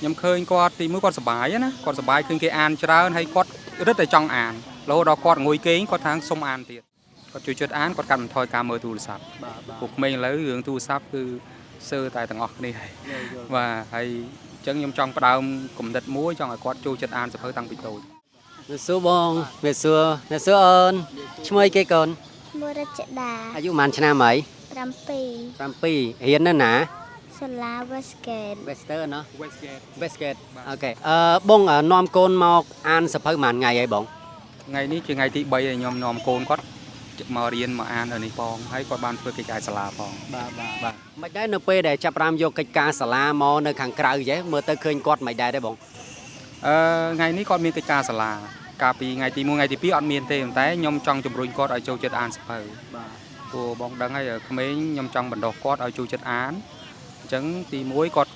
nhầm khơi quạt thì mới quạt sờ bài á quạt sờ bài khơi cái an chả hay quạt rất là trong an lâu đó quạt ngồi kế quạt tháng sông an tiệt quạt chui chốt án quạt cầm thoi cam mơ tu sập cuộc mình lấy hướng tu sắp cứ sơ tại tầng ngọc này và hay chân nhầm trong đào cùng đặt muối trong quạt chui chốt án sẽ hơi tăng bị tội Người xưa bông, người xưa ơn, chú mấy cái con. Mưa ra chạy đà. Ayu man chana mấy? Rampi. Hiền nữa nè. Sala basket. Western nó. Westgate. Ok. Bông nom con mau ăn sập hơi màn ngày vậy bông. ngày ní chỉ ngày tí bay thì nhom nom côn quát mà riêng mà an ở này phong hay quát ban phơi cái sala phong. Bà. Mày đấy nộp để chập ram vô cái cá sala mò nơi hàng cày vậy, mưa tới khơi quát mày đấy bông. Ngày ní con miên cái sala. Cà phê ngày tí mua ngày tí pi ăn miên têតែខ្ញុំចង់ជំរុញគាត់ឲ្យចូលចិត្តអានសភៅព្រោះបងដឹងហើយក្មេងខ្ញុំចង់បណ្ដុះគាត់ឲ្យចូលចិត្តអានអញ្ចឹងទី1គាត់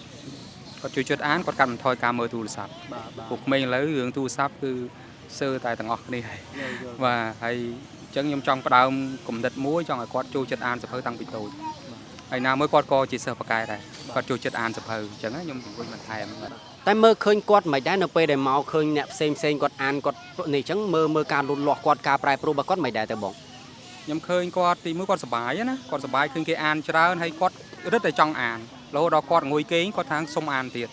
ចូលចិត្តអានគាត់កាត់បន្ថយការមើលទូរស័ព្ទពួកក្មេងឥឡូវរឿងទូរស័ព្ទគឺសើតែទាំងអស់គ្នាហើយបាទហើយអញ្ចឹងខ្ញុំចង់ផ្ដើមគំនិតមួយចង់ឲ្យគាត់ចូលចិត្តអានសភៅតាំងពីតូចហើយណាមួយគាត់ក៏ជាសិស្សបកែដែរគាត់ចូលចិត្តអានសភៅអញ្ចឹងខ្ញុំជំរុញបន្ថែម តែមើលឃើញគាត់មិនដែរនៅពេលដែលមកឃើញអ្នកផ្សេងគាត់អានគាត់នេះអញ្ចឹងមើលការលូតលាស់គាត់ការប្រែប្រួលរបស់គាត់មិនដែរទៅបងខ្ញុំឃើញគាត់ទីមួយគាត់សប្បាយណាគាត់សប្បាយឃើញគេអានច្រើនហើយគាត់រឹតតែចង់អានរហូតដល់គាត់ងុយគេងគាត់ថាសុំអានទៀត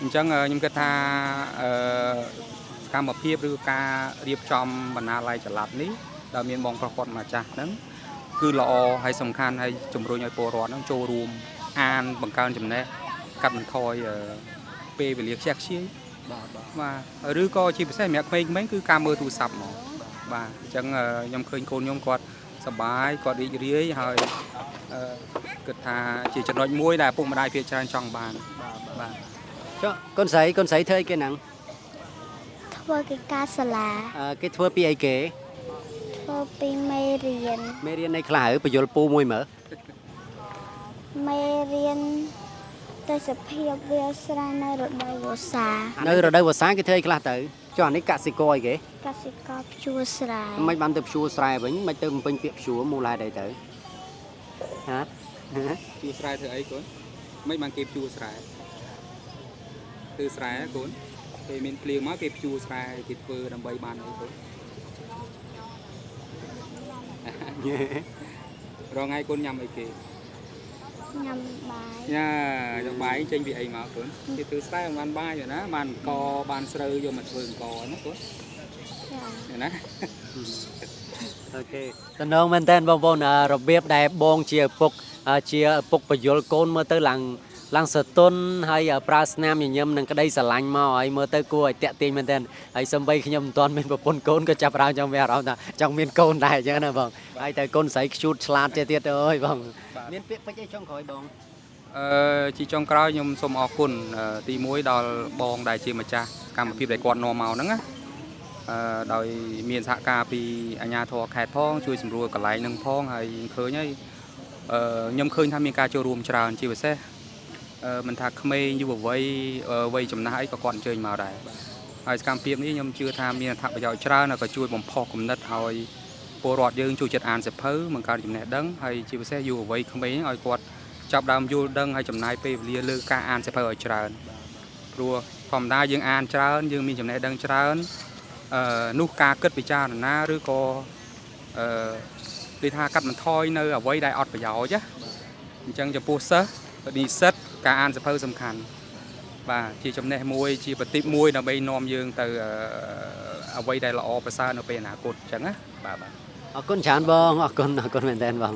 អញ្ចឹងខ្ញុំគិតថាកម្មភាពឬការរៀបចំបណ្ណាល័យចល័តនេះដែលមានបងប្រុសគាត់មកចាស់ហ្នឹងគឺល្អហើយសំខាន់ហើយជំរុញឲ្យពលរដ្ឋហ្នឹងចូលរួមអានបង្កើនចំណេះកាត់បន្ថយពេលវេលាខ្ជះខ្ជាយបាទឬក៏ជាពិសេសសម្រាប់ក្មេងៗគឺការមើលទូរស័ព្ទហ្មងបាទអញ្ចឹងខ្ញុំឃើញកូនខ្ញុំគាត់សប្បាយគាត់រីករាយហើយគិតថាជាចំណុចមួយដែលឪពុកម្ដាយភាគច្រើនចង់បានបាទចុះកូនស្រីធ្វើអីគេហ្នឹង ធ្វើកិច្ចការសាលា គេធ្វើពីអីគេ ធ្វើពីមេរៀន មេរៀននៃខ្លះទៅបញ្យលពូមួយមើល មេរៀនទេសភាពវាលស្រែនៅរដូវវស្សា នៅរដូវវស្សាគេធ្វើអីខ្លះទៅចុះអានេះកសិករអីគេ កសិករភ្ជួរស្រែ មិនបានទៅភ្ជួរស្រែវិញមិនទៅបំពេញពាក្យភ្ជួរមូលហេតុអីទៅហ៎ ភ្ជួរស្រែធ្វើអីកូនមិនបានគេភ្ជួរស្រែគឺស្រែកូនពេលមានភ្លៀងមកគេភ្ជួរស្រែគេធ្វើដើម្បីបានអីកូនរងហើយកូនញ៉ាំអីគេ ញ៉ាំបាយ ញ៉ាំបាយចេញពីអីមកកូនគេធ្វើស្រែបានបាយណាបានកបានស្រូវយកមកធ្វើអង្គណាកូនណា អូខេតំណងមែនតើបងប្អូនរបៀបដែលបងជាឪពុកបញ្យលកូនមើលទៅឡើងសតុនហើយប្រើស្នាមញញឹមនឹងក្តីស្រឡាញ់មកហើយមើលទៅគួរឲ្យតាក់ទាញមែនតើហើយសំបីខ្ញុំមិនទាន់មានប្រពន្ធកូនក៏ចាប់ផ្ដើមចង់មានអារម្មណ៍ថាចង់មានកូនដែរអញ្ចឹងណាបងហើយតែកូនស្រីខ្ជូតឆ្លាតទៀតអើយបងមានពាក្យពេចន៍អីចុងក្រោយបងជាចុងក្រោយខ្ញុំសូមអរគុណទី1ដល់បងដែលជាម្ចាស់កម្មវិធីដែលគាត់នាំមកហ្នឹងណាដោយមានសហការពីអាជ្ញាធរខេត្តផងជួយសម្រួលកន្លែងហ្នឹងផងហើយឃើញហើយខ្ញុំឃើញថាមានការចូលរួមច្រើនជាពិសេសមិនថាក្មេងយុវវ័យវ័យចំណាស់អីក៏គាត់អញ្ជើញមកដែរហើយសកម្មភាពនេះខ្ញុំជឿថាមានអត្ថប្រយោជន៍ច្រើនហើយក៏ជួយបំផុសគំនិតឲ្យពលរដ្ឋយើងចូលចិត្តអានសៀវភៅបង្កើនចំណេះដឹងហើយជាពិសេសយុវវ័យក្មេងឲ្យគាត់ចាប់ដើមយល់ដឹងហើយចំណាយពេលវេលាលើការអានសៀវភៅឲ្យច្រើនព្រោះធម្មតាយើងអានច្រើនយើងមានចំណេះដឹងច្រើននោះការគិតពិចារណាឬក៏គេថាកាត់បន្ថយនៅអ្វីដែលអត់ប្រយោជន៍ណាអញ្ចឹងចំពោះសិស្សនិស្សិតការអានសៀវភៅសំខាន់បាទជាចំណេះមួយជាប្រតិបមួយដើម្បីនាំយើងទៅអ្វីដែលល្អប្រសើរនៅពេលអនាគតអញ្ចឹងណាបាទ អរគុណច្រើនបងអរគុណមែនតើបង